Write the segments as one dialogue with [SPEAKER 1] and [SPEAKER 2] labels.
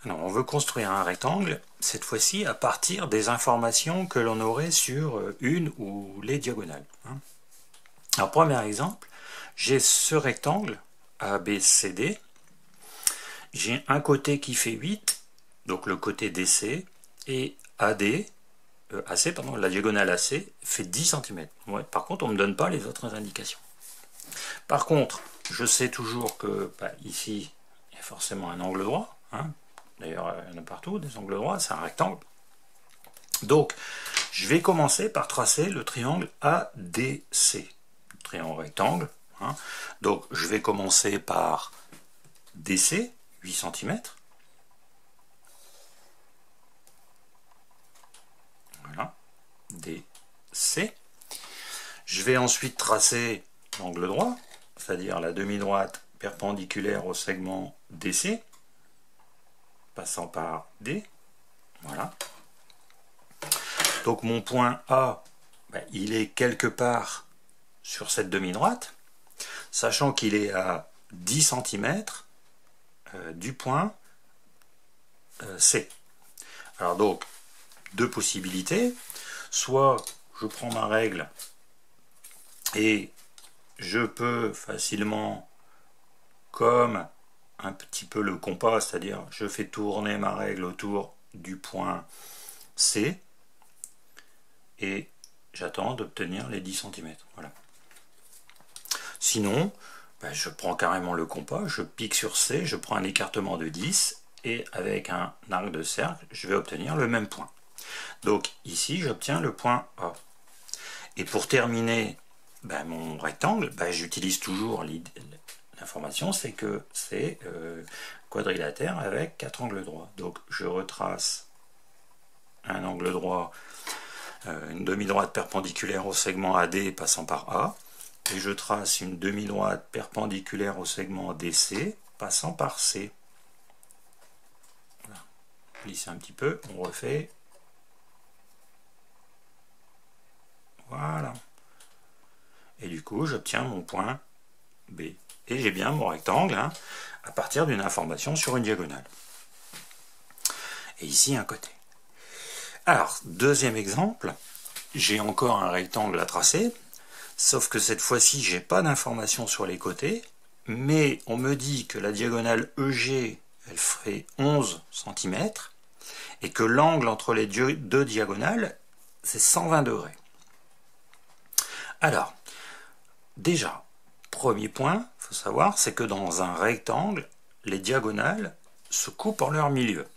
[SPEAKER 1] Alors, on veut construire un rectangle, cette fois-ci à partir des informations que l'on aurait sur une ou les diagonales. Alors, premier exemple, j'ai ce rectangle ABCD. J'ai un côté qui fait 8, donc le côté DC, et AC, la diagonale AC fait 10 cm. Ouais, par contre, on ne me donne pas les autres indications. Par contre, je sais toujours que ici, il y a forcément un angle droit. D'ailleurs, il y en a partout, des angles droits, c'est un rectangle. Donc, je vais commencer par tracer le triangle ADC. Le triangle rectangle. Donc, je vais commencer par DC, 8 cm. Voilà, DC. Je vais ensuite tracer l'angle droit, c'est-à-dire la demi-droite perpendiculaire au segment DC, passant par D. Voilà. Donc mon point A, il est quelque part sur cette demi-droite, sachant qu'il est à 10 cm du point C. Alors donc, deux possibilités. Soit je prends ma règle et je peux facilement, comme un petit peu le compas, c'est-à-dire je fais tourner ma règle autour du point C et j'attends d'obtenir les 10 cm. Voilà. Sinon, je prends carrément le compas, je pique sur C, je prends un écartement de 10 et avec un arc de cercle, je vais obtenir le même point. Donc ici, j'obtiens le point A. Et pour terminer mon rectangle, j'utilise toujours l'information, c'est que c'est quadrilatère avec 4 angles droits. Donc je retrace un angle droit, une demi-droite perpendiculaire au segment AD passant par A, et je trace une demi-droite perpendiculaire au segment DC passant par C. Voilà. Glissez un petit peu, on refait. Voilà. Et du coup, j'obtiens mon point B. Et j'ai bien mon rectangle à partir d'une information sur une diagonale. Et ici, un côté. Alors, deuxième exemple, j'ai encore un rectangle à tracer, sauf que cette fois-ci, j'ai pas d'information sur les côtés, mais on me dit que la diagonale EG, elle ferait 11 cm, et que l'angle entre les deux diagonales, c'est 120 degrés. Alors, déjà, premier point, il faut savoir, c'est que dans un rectangle, les diagonales se coupent en leur milieu.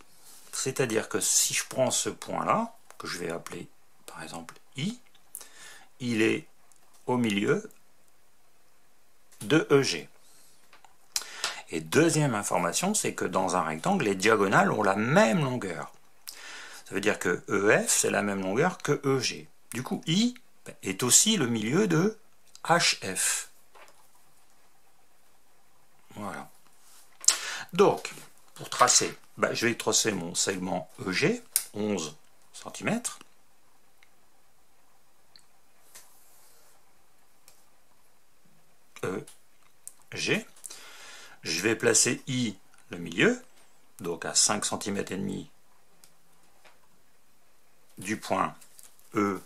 [SPEAKER 1] C'est-à-dire que si je prends ce point-là, que je vais appeler par exemple I, il est au milieu de EG. Et deuxième information, c'est que dans un rectangle, les diagonales ont la même longueur. Ça veut dire que EF, c'est la même longueur que EG. Du coup, I est aussi le milieu de HF. Voilà. Donc, pour tracer, je vais tracer mon segment EG, 11 cm. EG. Je vais placer I, le milieu, donc à 5 cm et demi du point E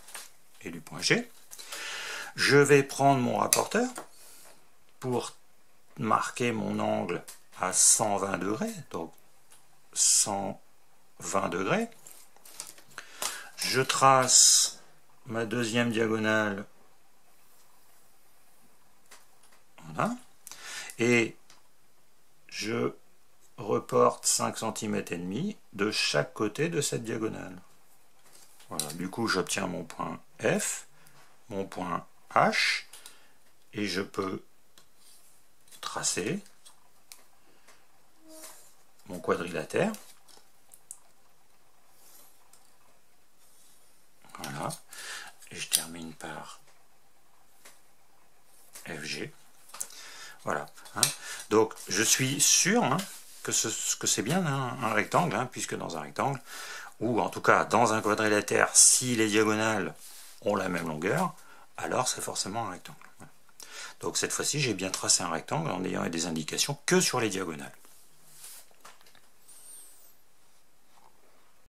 [SPEAKER 1] et du point G. Je vais prendre mon rapporteur pour marquer mon angle à 120 degrés, donc 120 degrés. Je trace ma deuxième diagonale, voilà, et je reporte 5 cm et demi de chaque côté de cette diagonale. Voilà, du coup j'obtiens mon point F, mon point H, et je peux tracer mon quadrilatère. Voilà, et je termine par FG. Voilà. Donc je suis sûr que c'est bien un rectangle, puisque dans un rectangle, ou en tout cas dans un quadrilatère, si les diagonales ont la même longueur, alors c'est forcément un rectangle. Voilà. Donc cette fois-ci, j'ai bien tracé un rectangle en ayant des indications que sur les diagonales.